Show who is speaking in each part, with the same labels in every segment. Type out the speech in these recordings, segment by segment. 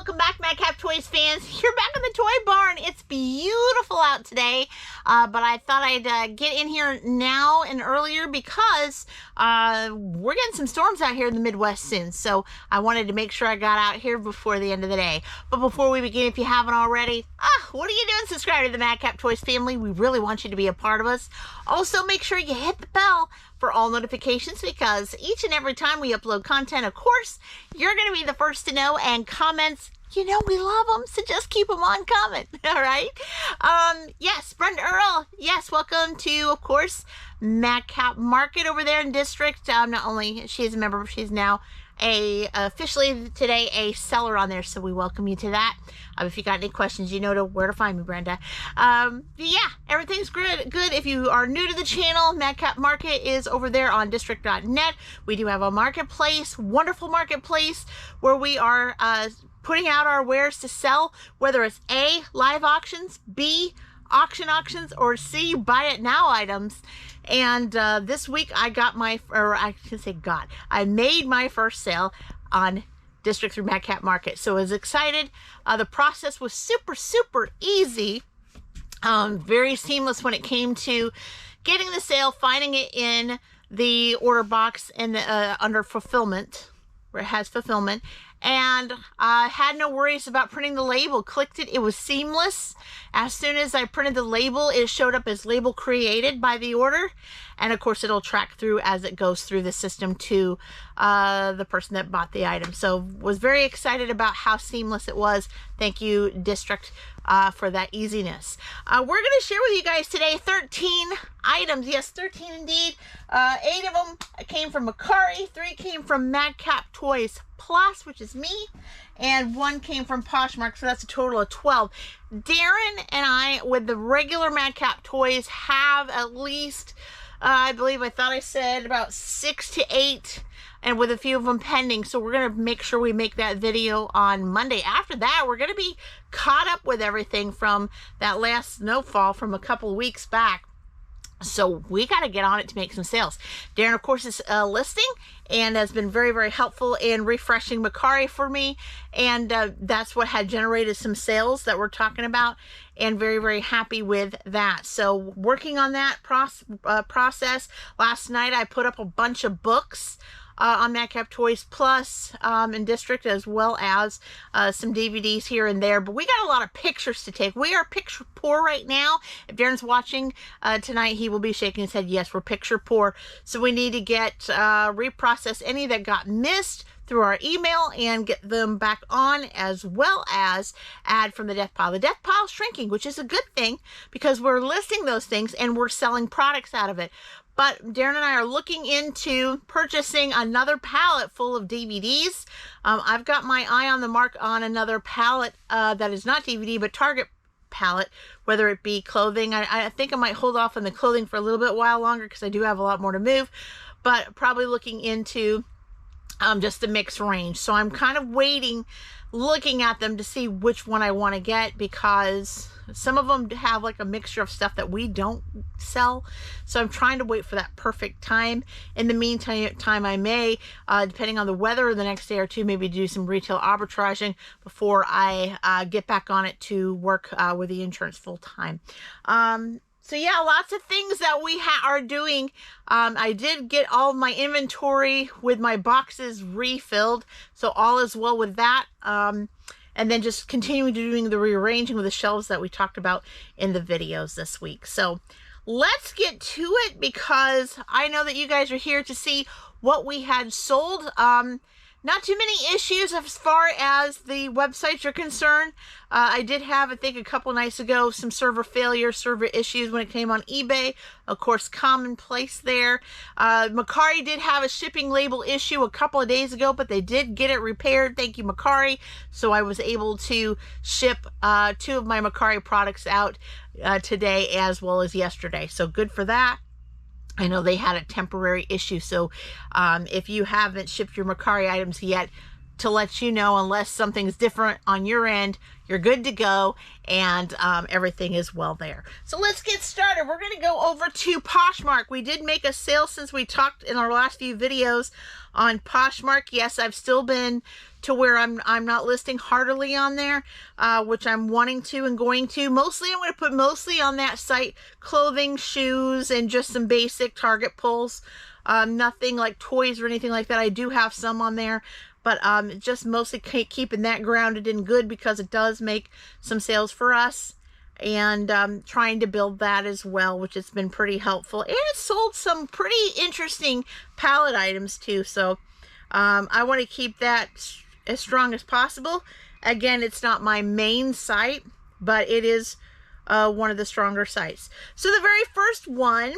Speaker 1: welcome back, Madcap Toys fans. You're back in the toy barn. It's beautiful out today, but I thought I'd get in here now and earlier because we're getting some storms out here in the Midwest soon, so I wanted to make sure I got out here before the end of the day. But before we begin, if you haven't already, what are you doing? Subscribe to the Madcap Toys family. We really want you to be a part of us. Also, make sure you hit the bell for all notifications, because each and every time we upload content, of course, you're going to be the first to know. And comments, you know we love them, so just keep them on coming. All right. Yes, Brenda Earl. Yes, welcome to, of course, Madcap Market over there in District. Not only she's a member, but she's now officially today a seller on there, so we welcome you to that. If you got any questions, you know where to find me, Brenda. Yeah, everything's good. If you are new to the channel, Madcap Market is over there on district.net. We do have a marketplace, wonderful marketplace, where we are putting out our wares to sell, whether it's A, live auctions, B, auctions, or C, buy it now items. And this week I made my first sale on District through Madcap Market. So I was excited. The process was super easy. Very seamless when it came to getting the sale, finding it in the order box and under fulfillment, where it has fulfillment. And I had no worries about printing the label. Clicked it, it was seamless. As soon as I printed the label, it showed up as label created by the order. And of course, it'll track through as it goes through the system to the person that bought the item. So was very excited about how seamless it was. Thank you, District, for that easiness. We're going to share with you guys today 13 items. Yes, 13 indeed. 8 of them came from Mercari, 3 came from Madcap Toys Plus, which is me, and 1 came from Poshmark, so that's a total of 12. Daren and I, with the regular Madcap Toys, have at least, I thought I said about 6 to 8, and with a few of them pending. So we're going to make sure we make that video on Monday. After that, we're going to be caught up with everything from that last snowfall from a couple of weeks back. So we got to get on it to make some sales. Daren, of course, is listing and has been very helpful in refreshing Mercari for me. And that's what had generated some sales that we're talking about, and very happy with that. So working on that process. Last night, I put up a bunch of books on Madcap Toys Plus in District, as well as some DVDs here and there. But we got a lot of pictures to take. We are picture poor right now. If Daren's watching tonight, he will be shaking his head. Yes, we're picture poor. So we need to get reprocess any that got missed through our email and get them back on, as well as add from the death pile. The death pile is shrinking, which is a good thing because we're listing those things and we're selling products out of it. But Daren and I are looking into purchasing another pallet full of DVDs. I've got my eye on the mark on another pallet that is not DVD, but Target pallet, whether it be clothing. I think I might hold off on the clothing for a little bit while longer because I do have a lot more to move, but probably looking into just the mixed range. So I'm kind of looking at them to see which one I want to get, because some of them have like a mixture of stuff that we don't sell. So I'm trying to wait for that perfect time. In the meantime, I may, depending on the weather, the next day or two, maybe do some retail arbitraging before I get back on it to work with the insurance full time. So yeah, lots of things that we are doing. I did get all of my inventory with my boxes refilled, so all is well with that. And then just continuing to doing the rearranging with the shelves that we talked about in the videos this week. So let's get to it, because I know that you guys are here to see what we had sold. Not too many issues as far as the websites are concerned. I did have, I think a couple nights ago, some server failures, server issues when it came on eBay. Of course, commonplace there. Mercari did have a shipping label issue a couple of days ago, but they did get it repaired. Thank you, Mercari. So I was able to ship 2 of my Mercari products out today as well as yesterday. So good for that. I know they had a temporary issue, so if you haven't shipped your Mercari items yet, to let you know, unless something's different on your end, you're good to go, and everything is well there. So let's get started. We're going to go over to Poshmark. We did make a sale since we talked in our last few videos on Poshmark. Yes, I've still been to where I'm not listing heartily on there, which I'm wanting to and going to. Mostly I'm going to put mostly on that site clothing, shoes, and just some basic Target pulls. Nothing like toys or anything like that. I do have some on there, but just mostly keeping that grounded and good because it does make some sales for us. And trying to build that as well, which has been pretty helpful. And it sold some pretty interesting pallet items too. So I want to keep that as strong as possible. Again, it's not my main site, but it is one of the stronger sites. So the very first one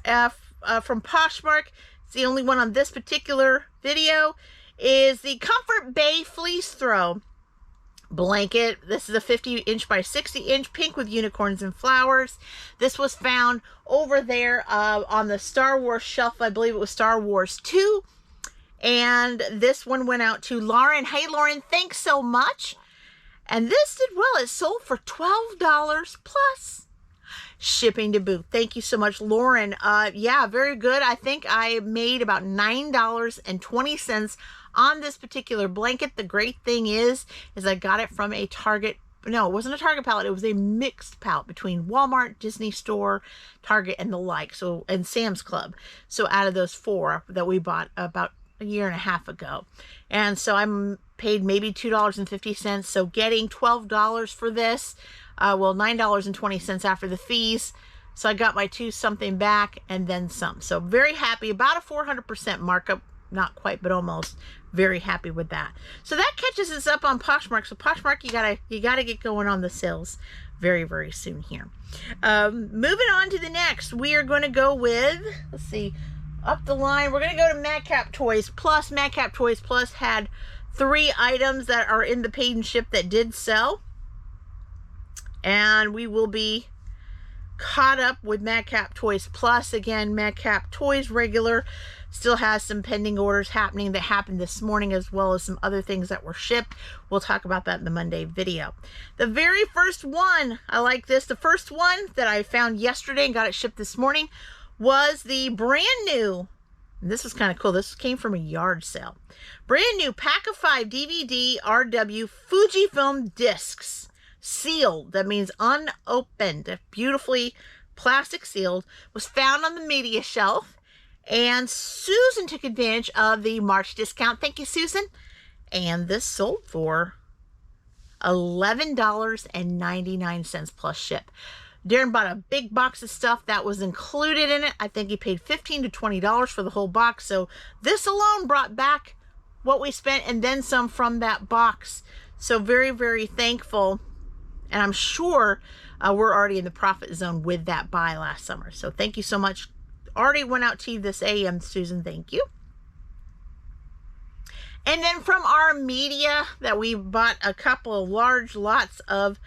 Speaker 1: from Poshmark, it's the only one on this particular video, is the Comfort Bay Fleece Throw blanket. This is a 50-inch by 60-inch pink with unicorns and flowers. This was found over there on the Star Wars shelf. I believe it was Star Wars 2. And this one went out to Lauren. Hey, Lauren, thanks so much. And this did well. It sold for $12 plus shipping to boot. Thank you so much, Lauren. Yeah, very good. I think I made about $9.20 on this particular blanket. The great thing is I got it from a Target. No, it wasn't a Target pallet. It was a mixed pallet between Walmart, Disney Store, Target, and the like. So, and Sam's Club. So out of those 4 that we bought about a year and a half ago. And so I'm paid maybe $2.50. So getting $12 for this, well, $9.20 after the fees. So I got my 2 something back and then some. So very happy. About a 400% markup. Not quite, but almost. Very happy with that. So that catches us up on Poshmark. So Poshmark, you gotta get going on the sales very, very soon here. Moving on to the next, we are going to go with, let's see, up the line. We're going to go to Madcap Toys Plus. Madcap Toys Plus had 3 items that are in the paid and ship that did sell, and we will be caught up with Madcap Toys Plus. Again, Madcap Toys regular still has some pending orders happening that happened this morning, as well as some other things that were shipped. We'll talk about that in the Monday video. The very first one, I like this. The first one that I found yesterday and got it shipped this morning was the brand new, and this was kind of cool. This came from a yard sale. Brand new pack of 5 DVD RW Fujifilm discs. Sealed. That means unopened. Beautifully plastic sealed. Was found on the media shelf. And Susan took advantage of the March discount. Thank you, Susan. And this sold for $11.99 plus ship. Daren bought a big box of stuff that was included in it. I think he paid $15 to $20 for the whole box. So this alone brought back what we spent and then some from that box. So very, very thankful. And I'm sure we're already in the profit zone with that buy last summer. So thank you so much. Already went out to you this AM, Susan. Thank you. And then from our media that we bought a couple of large lots of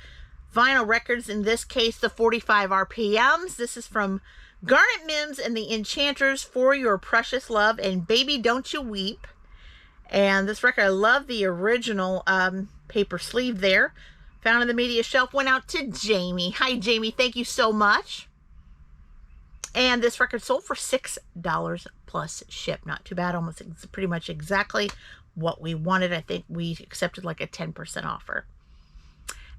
Speaker 1: vinyl records. In this case, the 45 RPMs. This is from Garnet Mims and the Enchanters, For Your Precious Love and Baby Don't You Weep. And this record, I love the original paper sleeve there. Found in the media shelf, went out to Jamie. Hi, Jamie. Thank you so much. And this record sold for $6 plus ship. Not too bad. Almost pretty much exactly what we wanted. I think we accepted like a 10% offer.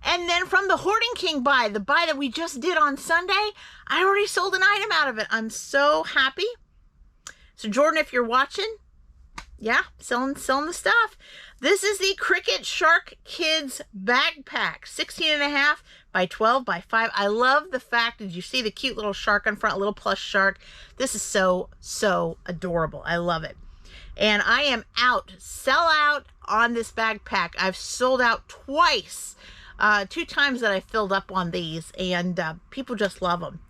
Speaker 1: And then from the Hoarding King buy, the buy that we just did on Sunday, I already sold an item out of it. I'm so happy. So Jordan, if you're watching, yeah, selling the stuff. This is the Cricket Shark Kids backpack, 16.5 by 12 by 5. I love the fact, did you see the cute little shark on front, little plush shark? This is so, so adorable. I love it. And I am out, sell out on this backpack. I've sold out twice, 2 times that I filled up on these, and people just love them.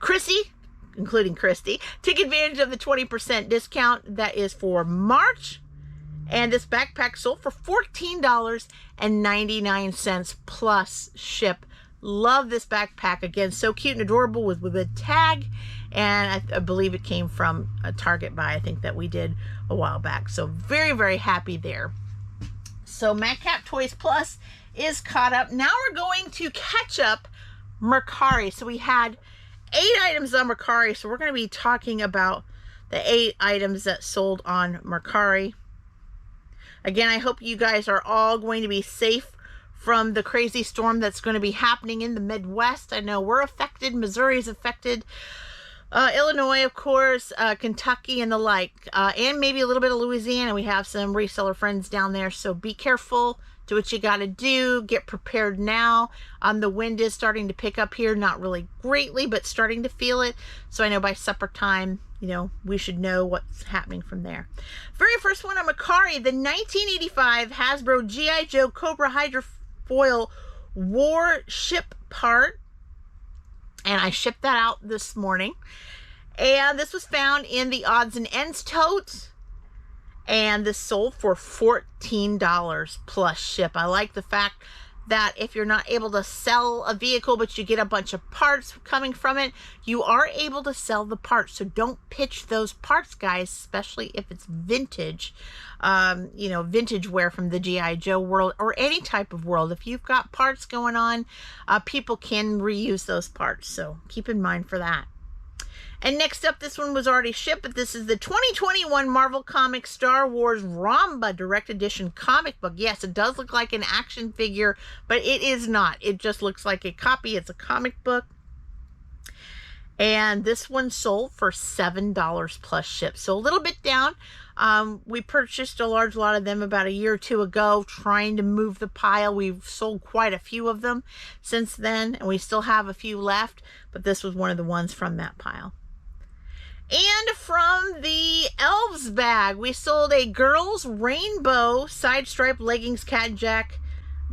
Speaker 1: Chrissy, including Christy, took advantage of the 20% discount that is for March. And this backpack sold for $14.99 plus ship. Love this backpack. Again, so cute and adorable with a tag. And I believe it came from a Target buy, I think, that we did a while back. So very, very happy there. So Madcap Toys Plus is caught up. Now we're going to catch up Mercari. So we had 8 items on Mercari. So we're going to be talking about the 8 items that sold on Mercari. Again, I hope you guys are all going to be safe from the crazy storm that's going to be happening in the Midwest. I know we're affected. Missouri's affected. Illinois, of course, Kentucky and the like, and maybe a little bit of Louisiana. We have some reseller friends down there, so be careful. Do what you got to do. Get prepared now. The wind is starting to pick up here, not really greatly, but starting to feel it. So I know by supper time, you know, we should know what's happening from there. Very first one on Mercari, the 1985 Hasbro G.I. Joe Cobra Hydrofoil Warship part. And I shipped that out this morning. And this was found in the odds and ends tote. And this sold for $14 plus ship. I like the fact that if you're not able to sell a vehicle, but you get a bunch of parts coming from it, you are able to sell the parts. So don't pitch those parts, guys, especially if it's vintage, you know, vintage wear from the G.I. Joe world or any type of world. If you've got parts going on, people can reuse those parts. So keep in mind for that. And next up, this one was already shipped, but this is the 2021 Marvel Comics Star Wars Ramba Direct Edition comic book. Yes, it does look like an action figure, but it is not. It just looks like a copy. It's a comic book. And this one sold for $7 plus ship. So a little bit down. We purchased a large lot of them about a year or two ago, trying to move the pile. We've sold quite a few of them since then, and we still have a few left, but this was one of the ones from that pile. And from the Elves bag, we sold a girls rainbow side stripe leggings cat jack,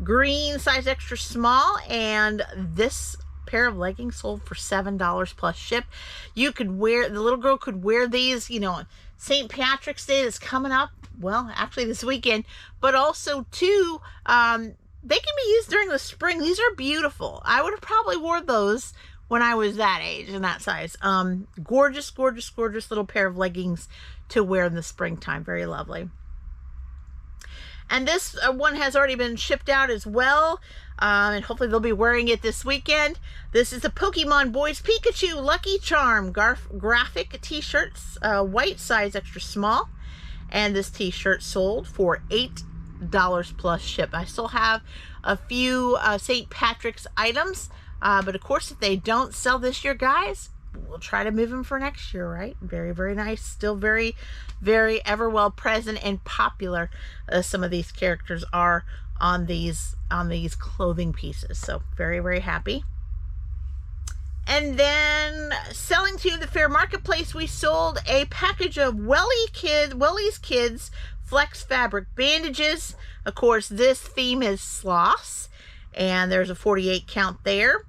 Speaker 1: green size extra small, and this pair of leggings sold for $7 plus ship. You could wear, the little girl could wear these, you know, St. Patrick's Day that's coming up. Well, actually this weekend, but also too, they can be used during the spring. These are beautiful. I would have probably wore those when I was that age and that size. Gorgeous, gorgeous, gorgeous little pair of leggings to wear in the springtime. Very lovely. And this one has already been shipped out as well. And hopefully they'll be wearing it this weekend. This is the Pokemon Boys Pikachu Lucky Charm graphic t-shirts, white size extra small. And this t-shirt sold for $8 plus ship. I still have a few St. Patrick's items. But of course, if they don't sell this year, guys, we'll try to move them for next year, right? Very, very nice. Still very, very ever well present and popular. Some of these characters are on these clothing pieces. So very, very happy. And then selling to the fair marketplace, we sold a package of Welly's Kids Flex Fabric Bandages. Of course, this theme is sloths. And there's a 48 count there.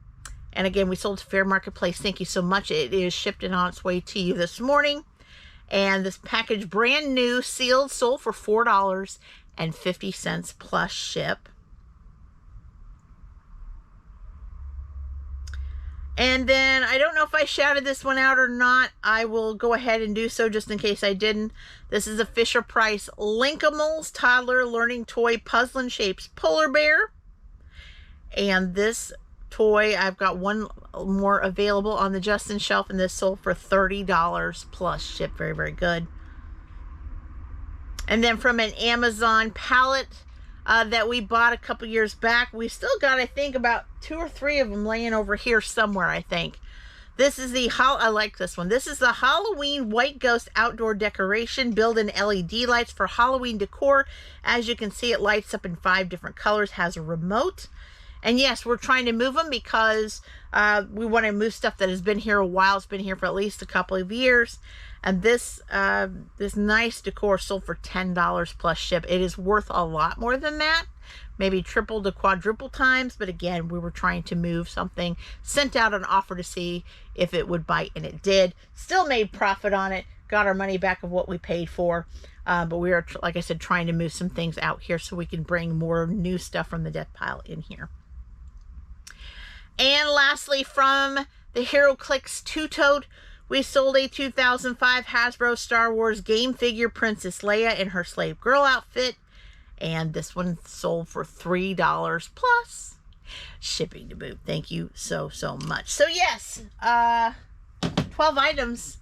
Speaker 1: And again, we sold to Fair Marketplace. Thank you so much. It is shipped and on its way to you this morning. And this package, brand new, sealed, sold for $4.50 plus ship. And then, I don't know if I shouted this one out or not. I will go ahead and do so just in case I didn't. This is a Fisher-Price Linkimals Toddler Learning Toy Puzzling Shapes Polar Bear. And this toy, I've got one more available on the Justin shelf, and this sold for $30 plus ship. Very, very good. And then from an Amazon pallet that we bought a couple years back, we still got, I think, about 2 or 3 of them laying over here somewhere, I think. This is the, I like this one. This is the Halloween White Ghost Outdoor Decoration Built-in LED lights for Halloween decor. As you can see, it lights up in 5 different colors, has a remote. And yes, we're trying to move them because we want to move stuff that has been here a while. It's been here for at least a couple of years. And this nice decor sold for $10 plus ship. It is worth a lot more than that. Maybe triple to quadruple times. But again, we were trying to move something. Sent out an offer to see if it would bite, and it did. Still made profit on it. Got our money back of what we paid for. But we are, like I said, trying to move some things out here so we can bring more new stuff from the death pile in here. And lastly, from the HeroClix two-tote, we sold a 2005 Hasbro Star Wars game figure Princess Leia in her slave girl outfit. And this one sold for $3 plus shipping to boot. Thank you so, so much. So yes, 12 items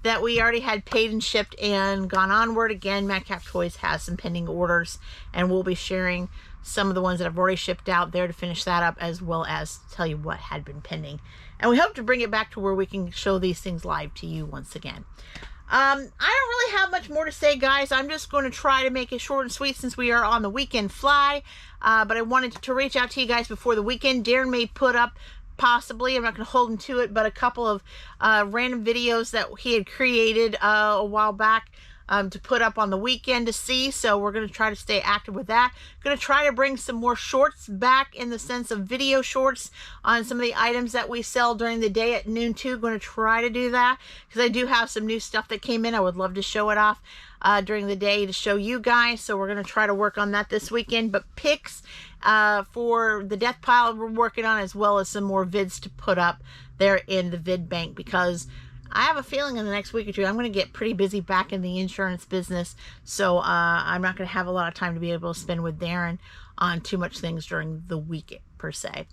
Speaker 1: that we already had paid and shipped and gone onward. Again, Madcap Toys has some pending orders, and we'll be sharing some of the ones that I've already shipped out there to finish that up, as well as tell you what had been pending. And we hope to bring it back to where we can show these things live to you once again. I don't really have much more to say, guys. I'm just going to try to make it short and sweet since we are on the weekend fly. But I wanted to reach out to you guys before the weekend. Daren may put up, possibly, I'm not going to hold him to it, but a couple of random videos that he had created a while back to put up on the weekend to see. So we're going to try to stay active with that. Going to try to bring some more shorts back, in the sense of video shorts on some of the items that we sell during the day at noon too. Going to try to do that because I do have some new stuff that came in. I would love to show it off during the day to show you guys. So we're going to try to work on that this weekend. But pics for the death pile we're working on, as well as some more vids to put up there in the vid bank, because I have a feeling in the next week or two I'm going to get pretty busy back in the insurance business. So I'm not going to have a lot of time to be able to spend with Daren on too much things during the week per se.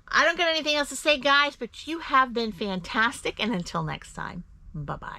Speaker 1: I don't got anything else to say, guys, but you have been fantastic, and until next time, bye-bye.